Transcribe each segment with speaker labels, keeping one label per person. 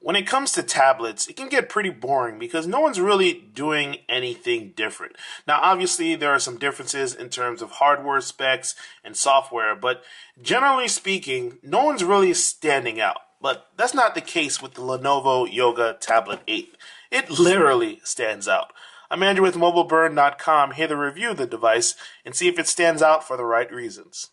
Speaker 1: When it comes to tablets, it can get pretty boring because no one's really doing anything different. Now, obviously, there are some differences in terms of hardware specs and software, but generally speaking, no one's really standing out. But that's not the case with the Lenovo Yoga Tablet 8. It literally stands out. I'm Andrew with MobileBurn.com, here to review the device and see if it stands out for the right reasons.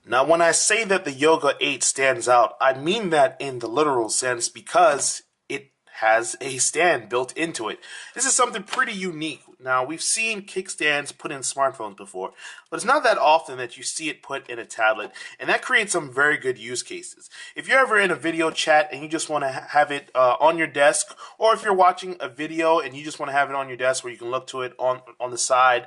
Speaker 1: Now, when I say that the Yoga 8 stands out, I mean that in the literal sense because it has a stand built into it. This is something pretty unique. Now, we've seen kickstands put in smartphones before, but it's not that often that you see it put in a tablet, and that creates some very good use cases. If you're ever in a video chat and you just want to have it on your desk, or if you're watching a video and you just want to have it on your desk where you can look to it on the side,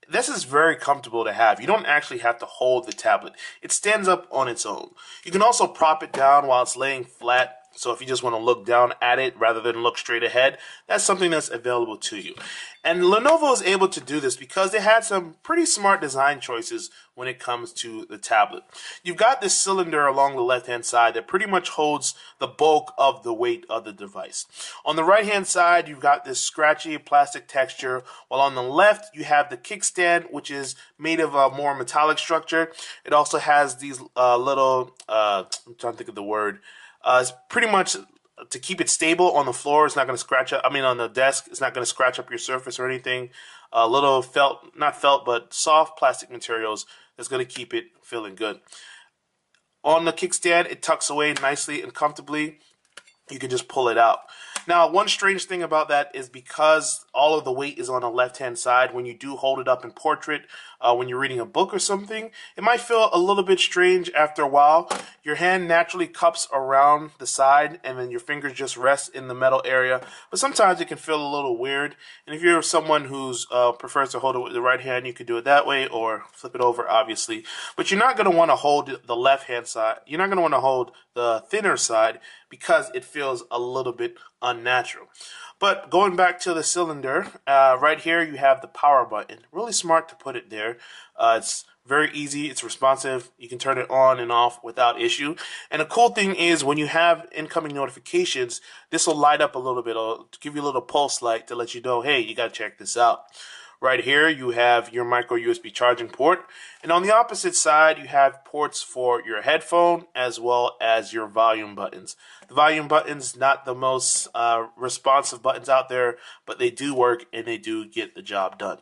Speaker 1: this is very comfortable to have. You don't actually have to hold the tablet. It stands up on its own. You can also prop it down while it's laying flat. So if you just want to look down at it rather than look straight ahead, that's something that's available to you. And Lenovo is able to do this because they had some pretty smart design choices when it comes to the tablet. You've got this cylinder along the left-hand side that pretty much holds the bulk of the weight of the device. On the right-hand side, you've got this scratchy plastic texture, while on the left, you have the kickstand, which is made of a more metallic structure. It also has these little, I'm trying to think of the word, it's pretty much to keep it stable on the floor. It's not going to scratch up. I mean, on the desk, it's not going to scratch up your surface or anything. A little felt, not felt, but soft plastic materials that's going to keep it feeling good. On the kickstand, it tucks away nicely and comfortably. You can just pull it out. Now, one strange thing about that is because all of the weight is on the left-hand side, when you do hold it up in portrait, when you're reading a book or something, it might feel a little bit strange after a while. Your hand naturally cups around the side, and then your fingers just rest in the metal area. But sometimes it can feel a little weird. And if you're someone who's prefers to hold it with the right hand, you could do it that way or flip it over, obviously. But you're not going to want to hold the left-hand side. You're not going to want to hold the thinner side because it feels a little bit unnatural. But going back to the cylinder, right here you have the power button. Really smart to put it there. It's very easy, it's responsive, you can turn it on and off without issue. And the cool thing is when you have incoming notifications, this will light up a little bit, it'll give you a little pulse light to let you know, hey, you gotta check this out. Right here, you have your micro USB charging port. And on the opposite side, you have ports for your headphone as well as your volume buttons. The volume buttons, not the most responsive buttons out there, but they do work and they do get the job done.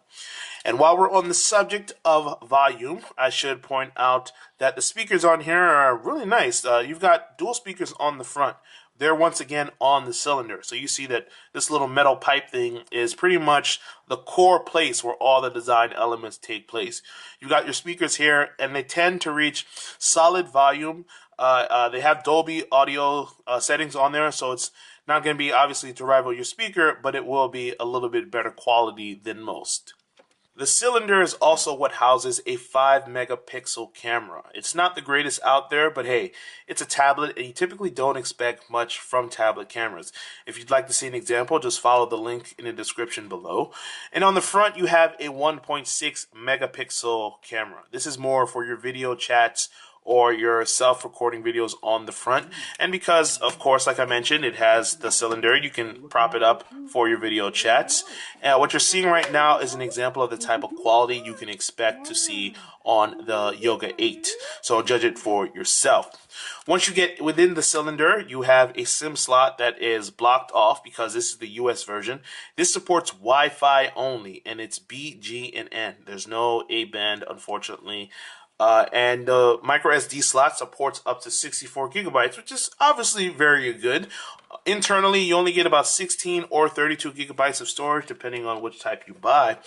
Speaker 1: And while we're on the subject of volume, I should point out that the speakers on here are really nice. You've got dual speakers on the front. They're once again on the cylinder. So you see that this little metal pipe thing is pretty much the core place where all the design elements take place. You got your speakers here, and they tend to reach solid volume. They have Dolby audio settings on there, so it's not going to be obviously to rival your speaker, but it will be a little bit better quality than most. The cylinder is also what houses a 5 megapixel camera. It's not the greatest out there, but hey, it's a tablet and you typically don't expect much from tablet cameras. If you'd like to see an example, just follow the link in the description below. And on the front, you have a 1.6 megapixel camera. This is more for your video chats or your self-recording videos on the front. And because, of course, like I mentioned, it has the cylinder, you can prop it up for your video chats. What you're seeing right now is an example of the type of quality you can expect to see on the Yoga 8. So judge it for yourself. Once you get within the cylinder, you have a SIM slot that is blocked off because this is the US version. This supports Wi-Fi only, and it's B, G, and N. There's no A-band, unfortunately. And the micro SD slot supports up to 64 gigabytes, which is obviously very good. Internally, you only get about 16 or 32 gigabytes of storage, depending on which type you buy.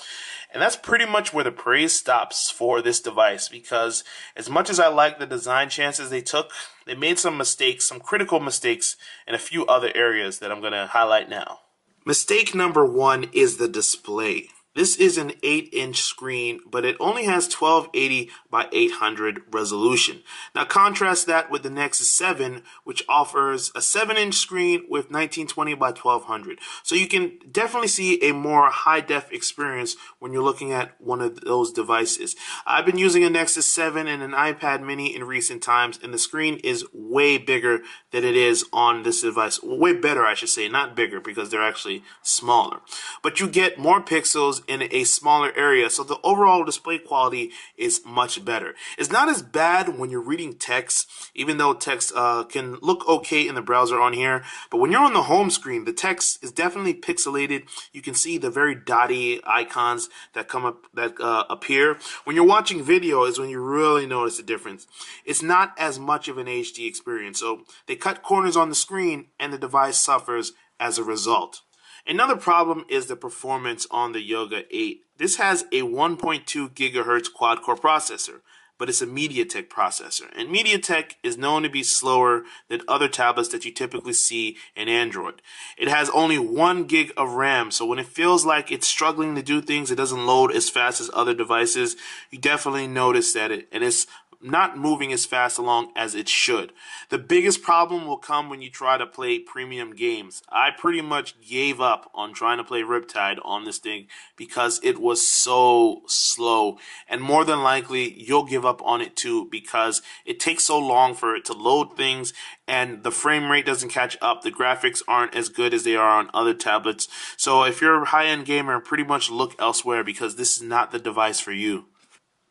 Speaker 1: And that's pretty much where the praise stops for this device, because as much as I like the design chances they took, they made some mistakes, some critical mistakes in a few other areas that I'm going to highlight now. Mistake number one is the display. This is an 8-inch screen, but it only has 1280 by 800 resolution. Now contrast that with the Nexus 7, which offers a 7-inch screen with 1920 by 1200. So you can definitely see a more high-def experience when you're looking at one of those devices. I've been using a Nexus 7 and an iPad mini in recent times, and the screen is way bigger than it is on this device. Way better, I should say, not bigger, because they're actually smaller. But you get more pixels in a smaller area, so the overall display quality is much better. It's not as bad when you're reading text, even though text can look okay in the browser on here, but when you're on the home screen, the text is definitely pixelated. You can see the very dotty icons that come up, that appear. When you're watching video is when you really notice the difference. It's not as much of an HD experience, so they cut corners on the screen and the device suffers as a result. Another problem is the performance on the Yoga 8. This has a 1.2 gigahertz quad-core processor, but it's a MediaTek processor. And MediaTek is known to be slower than other tablets that you typically see in Android. It has only 1 gig of RAM, so when it feels like it's struggling to do things, it doesn't load as fast as other devices. You definitely notice that it's not moving as fast along as it should. The biggest problem will come when you try to play premium games. I pretty much gave up on trying to play Riptide on this thing because it was so slow, and more than likely you'll give up on it too because it takes so long for it to load things and the frame rate doesn't catch up. The graphics aren't as good as they are on other tablets. So if you're a high-end gamer, pretty much look elsewhere because this is not the device for you.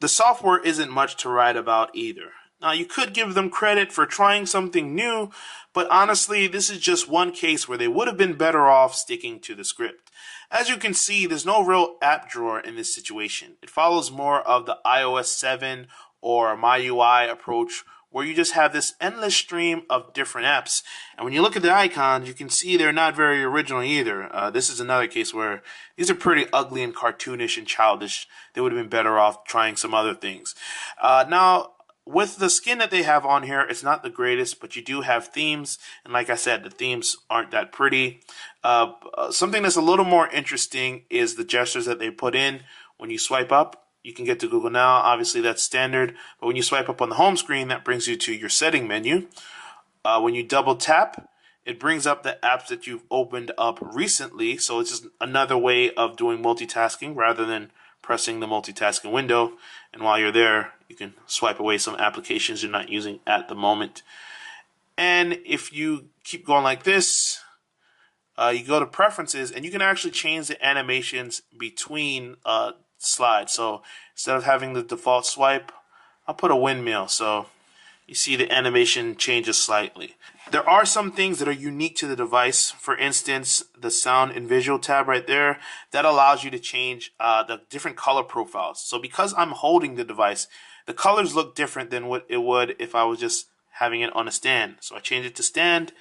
Speaker 1: The software isn't much to write about either. Now, you could give them credit for trying something new, but honestly, this is just one case where they would have been better off sticking to the script. As you can see, there's no real app drawer in this situation. It follows more of the iOS 7 or MyUI approach, where you just have this endless stream of different apps. And when you look at the icons, you can see they're not very original either. This is another case where these are pretty ugly and cartoonish and childish. They would have been better off trying some other things. Now, with the skin that they have on here, it's not the greatest, but you do have themes. And like I said, the themes aren't that pretty. Something that's a little more interesting is the gestures that they put in. When you swipe up, you can get to Google Now. Obviously, that's standard. But when you swipe up on the home screen, that brings you to your setting menu. When you double tap, it brings up the apps that you've opened up recently. So it's just another way of doing multitasking rather than pressing the multitasking window. And while you're there, you can swipe away some applications you're not using at the moment. And if you keep going like this, you go to preferences and you can actually change the animations between slides. So instead of having the default swipe, I'll put a windmill so you see the animation changes slightly. There are some things that are unique to the device. For instance, the sound and visual tab right there, that allows you to change the different color profiles. So because I'm holding the device, the colors look different than what it would if I was just having it on a stand. So I change it to stand,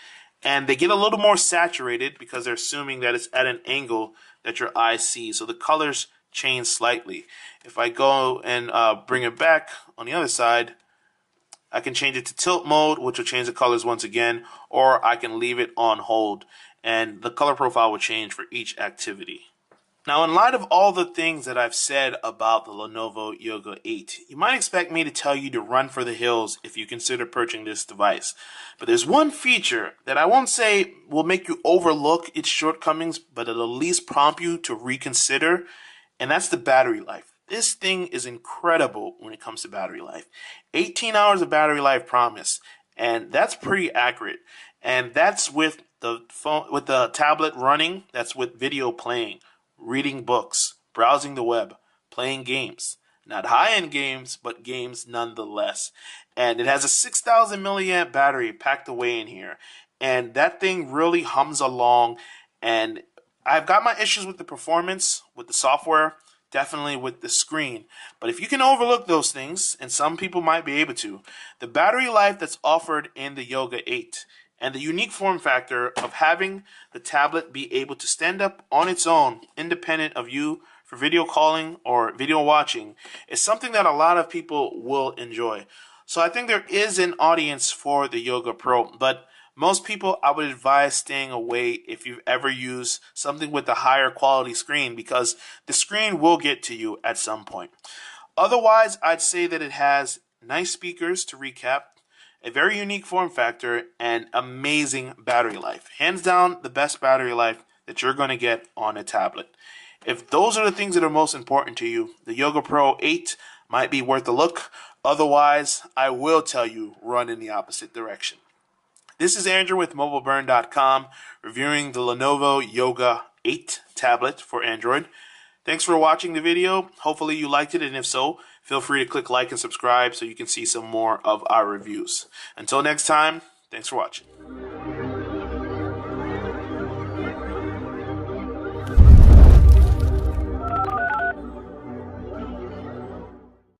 Speaker 1: and they get a little more saturated because they're assuming that it's at an angle that your eyes see. So the colors change slightly. If I go and bring it back on the other side, I can change it to tilt mode, which will change the colors once again, or I can leave it on hold, and the color profile will change for each activity. Now, in light of all the things that I've said about the Lenovo Yoga 8, you might expect me to tell you to run for the hills if you consider purchasing this device. But there's one feature that I won't say will make you overlook its shortcomings, but it'll at least prompt you to reconsider, and that's the battery life. This thing is incredible when it comes to battery life. 18 hours of battery life promise, and that's pretty accurate. And that's with the phone, with the tablet running, that's with video playing, reading books, browsing the web, playing games. Not high-end games, but games nonetheless. And it has a 6,000 milliamp battery packed away in here. And that thing really hums along. And I've got my issues with the performance, with the software, definitely with the screen. But if you can overlook those things, and some people might be able to, the battery life that's offered in the Yoga 8 and the unique form factor of having the tablet be able to stand up on its own, independent of you for video calling or video watching, is something that a lot of people will enjoy. So I think there is an audience for the Yoga Pro, but Most people, I would advise staying away if you've ever used something with a higher quality screen, because the screen will get to you at some point. Otherwise, I'd say that it has nice speakers, to recap, a very unique form factor, and amazing battery life. Hands down, the best battery life that you're going to get on a tablet. If those are the things that are most important to you, the Yoga Pro 8 might be worth a look. Otherwise, I will tell you, run in the opposite direction. This is Andrew with MobileBurn.com, reviewing the Lenovo Yoga 8 tablet for Android. Thanks for watching the video. Hopefully you liked it, and if so, feel free to click like and subscribe so you can see some more of our reviews. Until next time, thanks for watching.